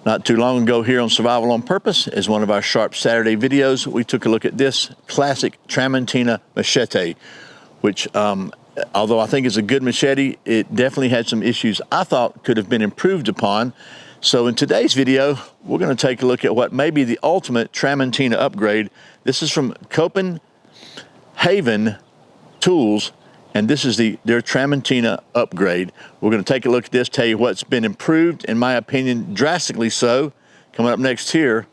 Not too long ago here on Survival on Purpose, as one of our Sharp Saturday videos, we took a look at this classic Tramontina machete, which although I think is a good machete, it definitely had some issues I thought could have been improved upon. So in today's video, we're going to take a look at what may be the ultimate Tramontina upgrade. This is from Copenhaver Tools, and this is their Tramontina upgrade. We're going to take a look at this, tell you what's been improved, in my opinion, drastically so, coming up next here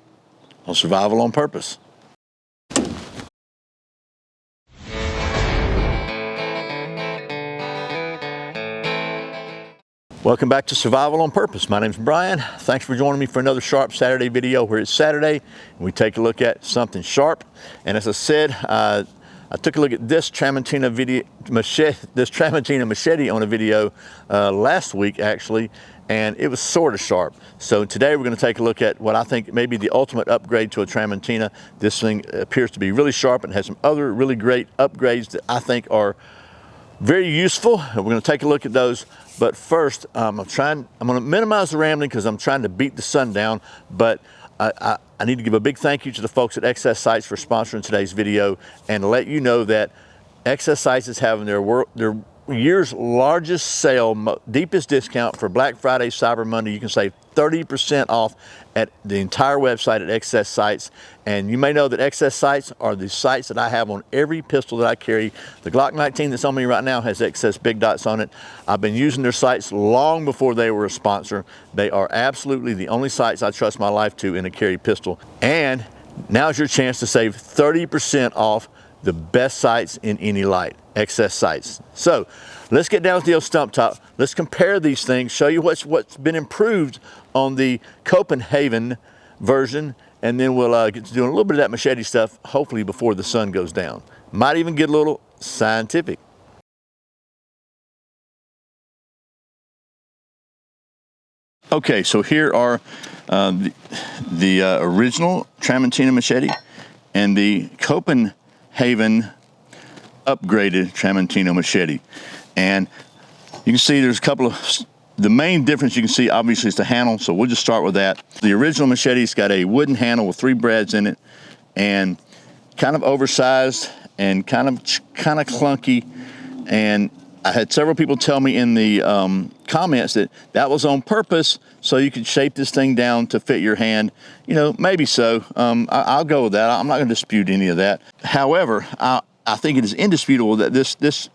on Survival on Purpose. Welcome back to Survival on Purpose. My name's Brian. Thanks for joining me for another Sharp Saturday video where it's Saturday and we take a look at something sharp. And as I said, I took a look at this Tramontina machete on a video last week actually, and it was sort of sharp. So today we're going to take a look at what I think may be the ultimate upgrade to a Tramontina. This thing appears to be really sharp and has some other really great upgrades that I think are very useful. And we're going to take a look at those. But first, I'm going to minimize the rambling because I'm trying to beat the sun down. But I need to give a big thank you to the folks at XS Sites for sponsoring today's video, and let you know that XS Sites is having their year's largest sale, deepest discount for Black Friday, Cyber Monday. You can save 30% off at the entire website at XS Sites. And you may know that XS Sites are the sights that I have on every pistol that I carry. The Glock 19 that's on me right now has XS big dots on it. I've been using their sights long before they were a sponsor. They are absolutely the only sights I trust my life to in a carry pistol. And now's your chance to save 30% off the best sights in any light, XS Sights. So let's get down with the old stump top. Let's compare these things, show you what's been improved on the Copenhaver version, and then we'll get to doing a little bit of that machete stuff, hopefully before the sun goes down. Might even get a little scientific. Okay, so here are the original Tramontina machete and the Copenhaver upgraded Tramontina machete. And you can see there's a couple of, the main difference you can see obviously is the handle, so we'll just start with that. The original machete's got a wooden handle with 3 brads in it, and kind of oversized and kind of clunky. And I had several people tell me in the comments that was on purpose so you could shape this thing down to fit your hand. You know, maybe so. I'll go with that. I'm not going to dispute any of that. However, I think it is indisputable that this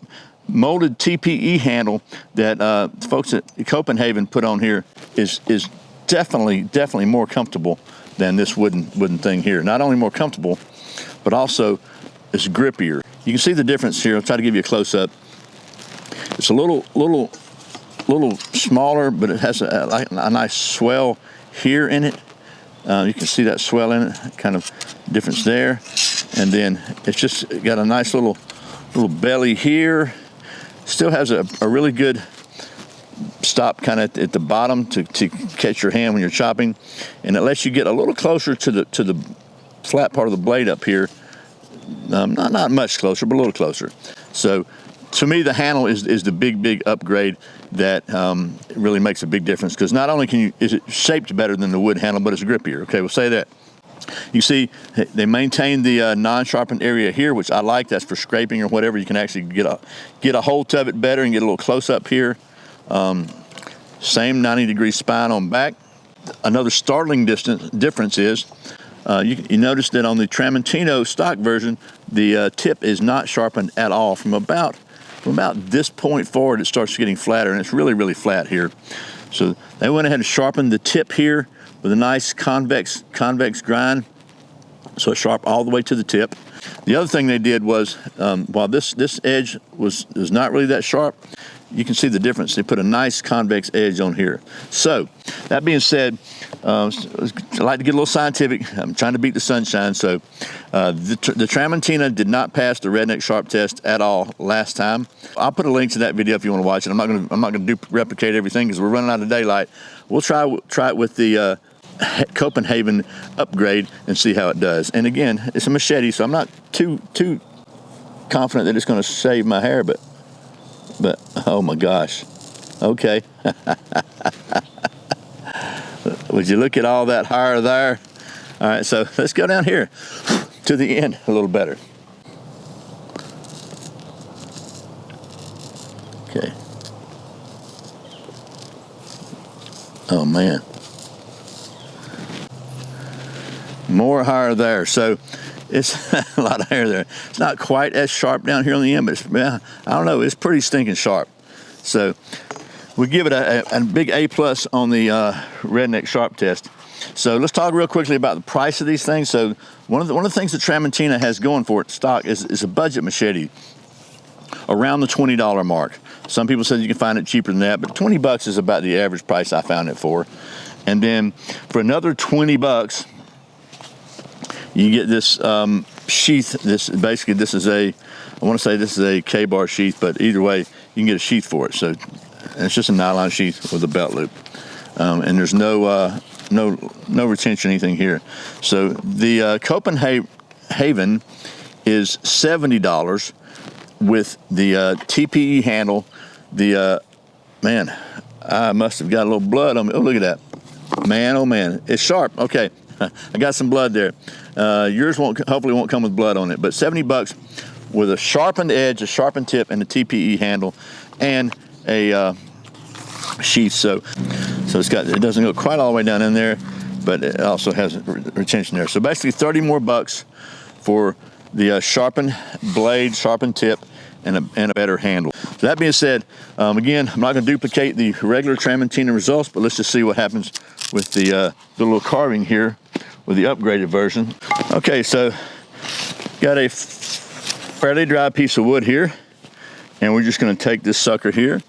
molded TPE handle that folks at Copenhaver put on here is definitely more comfortable than this wooden thing here. Not only more comfortable, but also it's grippier. You can see the difference here. I'll try to give you a close-up. It's a little smaller, but it has a nice swell here in it. You can see that swell in it, kind of difference there. And then it's just got a nice little belly here. Still has a really good stop kind of at the bottom to catch your hand when you're chopping. And it lets you get a little closer to the flat part of the blade up here. Not much closer, but a little closer. So to me, the handle is the big upgrade that really makes a big difference, because not only is it shaped better than the wood handle, but it's grippier. Okay, we'll say that. You see, they maintain the non-sharpened area here, which I like. That's for scraping or whatever. You can actually get a hold of it better and get a little close up here. Same 90-degree spine on back. Another startling difference is you notice that on the Tramontina stock version, the tip is not sharpened at all. From about this point forward, it starts getting flatter, and it's really flat here. So they went ahead and sharpened the tip here with a nice convex grind, so it's sharp all the way to the tip. The other thing they did was, while this edge was not really that sharp, you can see the difference. They put a nice convex edge on here. So that being said, I like to get a little scientific. I'm trying to beat the sunshine. So the Tramontina did not pass the redneck sharp test at all last time. I'll put a link to that video if you want to watch it. I'm not going to replicate everything because we're running out of daylight. We'll try it with the Copenhaver upgrade and see how it does. And again, it's a machete, so I'm not too confident that it's going to save my hair, but oh my gosh. Okay. Would you look at all that higher there? All right, so let's go down here to the end a little better. Okay. Oh man. More higher there. So it's a lot of hair there. It's not quite as sharp down here on the end, but it's, I don't know, it's pretty stinking sharp. So we give it a big A+ on the redneck sharp test. So let's talk real quickly about the price of these things. So one of the things that Tramontina has going for its stock is a budget machete around the $20 mark. Some people said you can find it cheaper than that, but $20 is about the average price I found it for. And then for another $20, you get this sheath. This is a, I want to say this is a K-bar sheath, but either way, you can get a sheath for it. So it's just a nylon sheath with a belt loop, and there's no retention or anything here. So the Copenhaver is $70 with the TPE handle. The man, I must have got a little blood on me. Oh, look at that, man! Oh man, it's sharp. Okay, I got some blood there. Yours hopefully won't come with blood on it, but $70 with a sharpened edge, a sharpened tip, and a TPE handle, and a sheath. So it doesn't go quite all the way down in there, but it also has retention there. So basically $30 more for the sharpened blade, sharpened tip, and a better handle. So that being said, again, I'm not going to duplicate the regular Tramontina results, but let's just see what happens with the little carving here with the upgraded version. Okay, so got a fairly dry piece of wood here, and we're just going to take this sucker here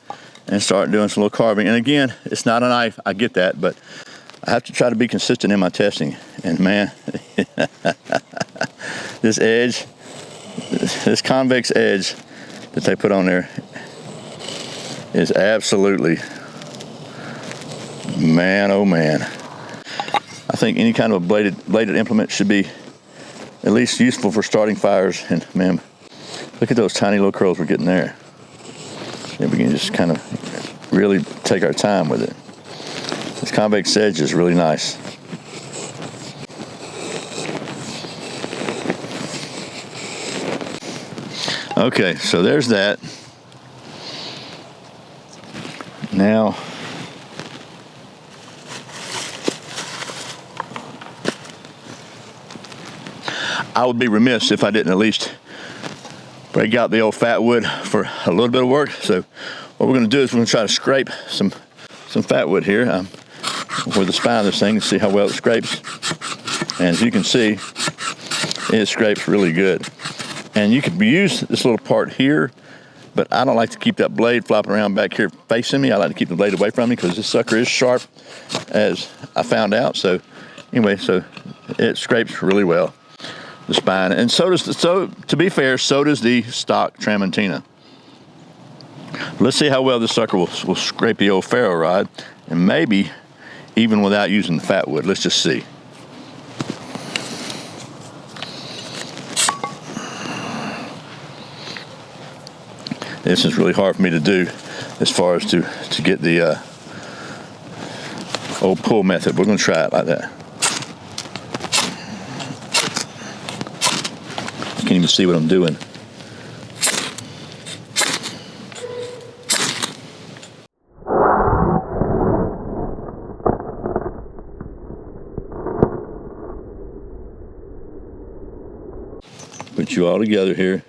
and start doing some little carving. And again, it's not a knife, I get that, but I have to try to be consistent in my testing. And man, this edge, this convex edge that they put on there is absolutely, man, oh man. I think any kind of a bladed implement should be at least useful for starting fires. And man, look at those tiny little curls we're getting there. And we can just kind of really take our time with it. This convex edge is really nice. Okay, so there's that. Now, I would be remiss if I didn't at least break out the old fat wood for a little bit of work. So what we're going to do is we're going to try to scrape some fat wood here with the spine of this thing and see how well it scrapes. And as you can see, it scrapes really good. And you could use this little part here, but I don't like to keep that blade flopping around back here facing me. I like to keep the blade away from me because this sucker is sharp, as I found out. So anyway, so it scrapes really well, the spine. And so to be fair, so does the stock Tramontina. Let's see how well this sucker will scrape the old ferro rod, and maybe even without using the fat wood. Let's just see. This is really hard for me to do as far as to get the old pull method. We're going to try it like that. You can't even see what I'm doing. Put you all together here.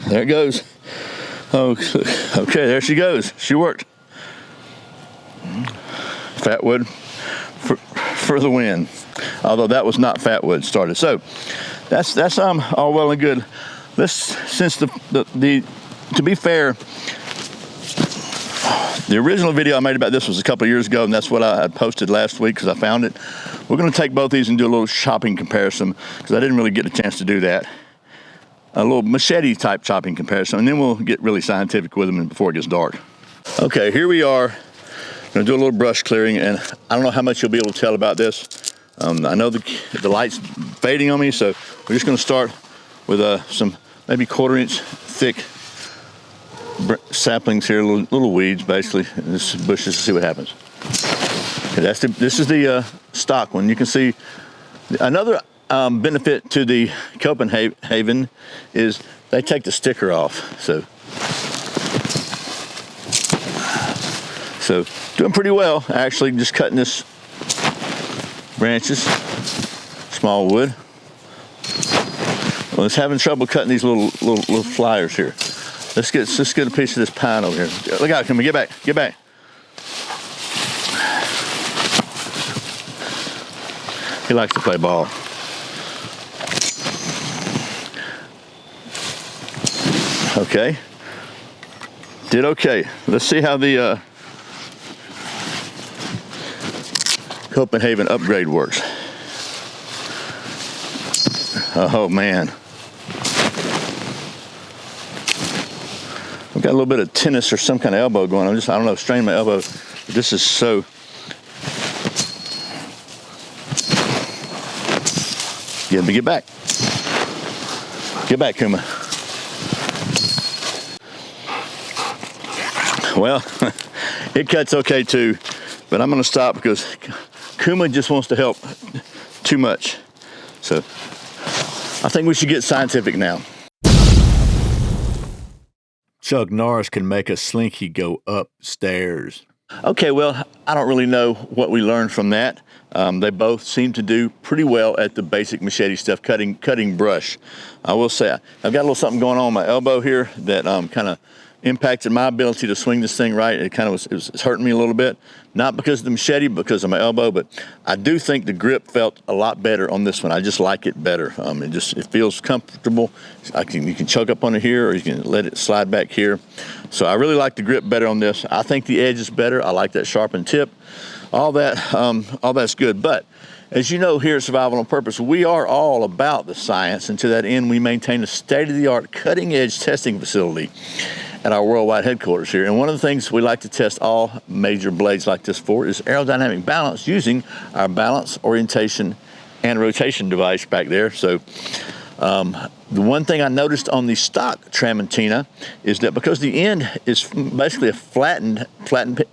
There it goes. Oh, okay, there she goes. She worked. Fat wood for the win. Although that was not fat wood started. So that's all well and good. Since to be fair, the original video I made about this was a couple of years ago, and that's what I had posted last week because I found it. We're going to take both these and do a little shopping comparison because I didn't really get a chance to do that. a little machete type chopping comparison, and then we'll get really scientific with them before it gets dark. Okay, here we are. I'm gonna do a little brush clearing, and I don't know how much you'll be able to tell about this. I know the light's fading on me, so we're just gonna start with some maybe 1/4 inch thick saplings here, little weeds basically, this bushes, to see what happens. Okay, this is the stock one. You can see another benefit to the Copenhagen is they take the sticker off. So doing pretty well, actually, just cutting this branches, small wood. Well, it's having trouble cutting these little flyers here. Let's get a piece of this pine over here. Look out, come on, get back. He likes to play ball. Okay, did okay. Let's see how the Copenhagen upgrade works. Oh man. I've got a little bit of tennis or some kind of elbow going on. I don't know, strained my elbow. But this is so. Get back. Get back, Kuma. Well, it cuts okay too, but I'm gonna stop because Kuma just wants to help too much. So I think we should get scientific now. Chuck Norris can make a slinky go upstairs. Okay, well, I don't really know what we learned from that. They both seem to do pretty well at the basic machete stuff, cutting brush. I will say I've got a little something going on my elbow here that kind of impacted my ability to swing this thing right. It kind of was hurting me a little bit, not because of the machete, because of my elbow. But I do think the grip felt a lot better on this one. I just like it better. It feels comfortable. You can choke up on it here, or you can let it slide back here. So I really like the grip better on this. I think the edge is better. I like that sharpened tip. All that's good. But as you know, here at Survival on Purpose, we are all about the science, and to that end, we maintain a state-of-the-art, cutting-edge testing facility at our worldwide headquarters here. And one of the things we like to test all major blades like this for is aerodynamic balance using our balance, orientation, and rotation device back there. So the one thing I noticed on the stock Tramontina is that because the end is basically a flattened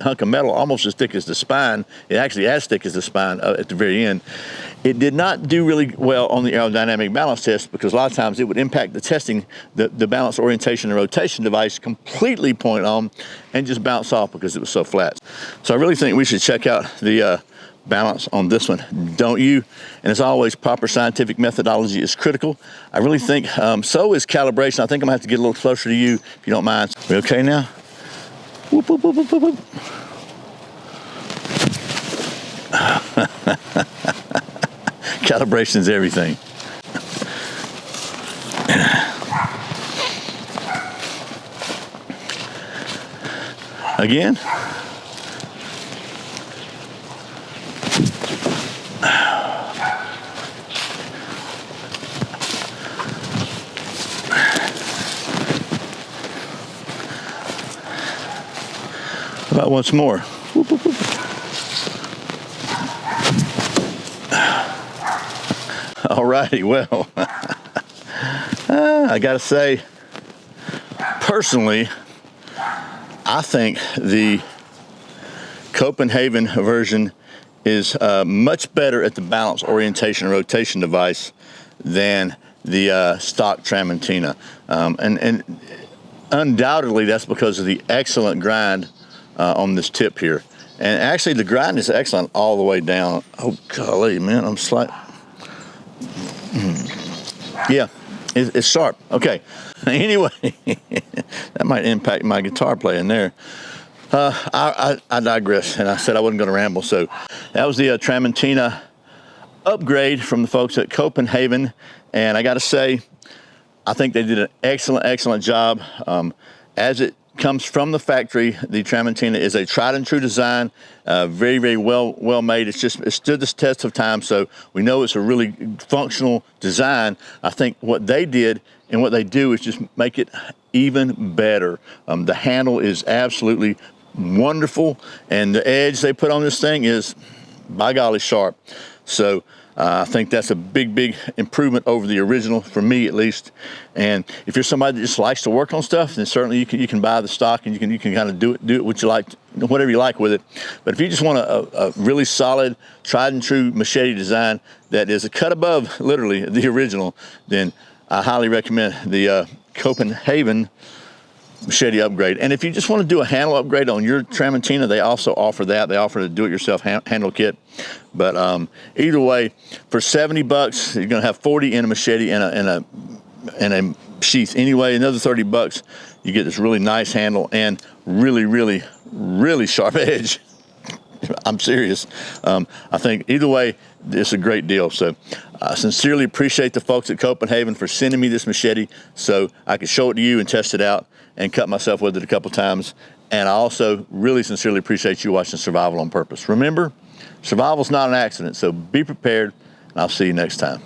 hunk of metal, almost as thick as the spine, it actually as thick as the spine at the very end, it did not do really well on the aerodynamic balance test, because a lot of times it would impact the testing, the balance, orientation, and rotation device completely point on and just bounce off because it was so flat. So I really think we should check out the balance on this one, don't you? And as always, proper scientific methodology is critical. I really think so is calibration. I think I'm gonna have to get a little closer to you if you don't mind. We okay now? Whoop, whoop, whoop, whoop, whoop, whoop. Calibration is everything. Again. About once more. Whoop, whoop, whoop. All righty, well, I gotta say, personally, I think the Copenhagen version is much better at the balance, orientation, and rotation device than the stock Tramontina. And undoubtedly that's because of the excellent grind on this tip here. And actually the grind is excellent all the way down. Oh golly, man, I'm yeah, it's sharp. Okay, anyway, that might impact my guitar playing there. I digress, and I said I wasn't going to ramble. So that was the Tramontina upgrade from the folks at Copenhagen, and I got to say, I think they did an excellent job. As it comes from the factory, the Tramontina is a tried and true design, very well made. It stood the test of time, so we know it's a really functional design. I think what they did and what they do is just make it even better. The handle is absolutely wonderful, and the edge they put on this thing is, by golly, sharp. So I think that's a big improvement over the original, for me at least. And if you're somebody that just likes to work on stuff, then certainly you can buy the stock, and you can kind of do it what you like, whatever you like with it. But if you just want a really solid, tried and true machete design that is a cut above literally the original, then I highly recommend the Copenhaver machete upgrade. And if you just want to do a handle upgrade on your Tramontina, they also offer that. They offer a do-it-yourself handle kit. But either way, for $70, you're going to have 40 in a machete and a sheath. Anyway, another $30, you get this really nice handle and really sharp edge. I'm serious. I think either way, it's a great deal. So I sincerely appreciate the folks at Copenhaver for sending me this machete so I could show it to you and test it out and cut myself with it a couple times. And I also really sincerely appreciate you watching Survival on Purpose. Remember, survival's not an accident, so be prepared, and I'll see you next time.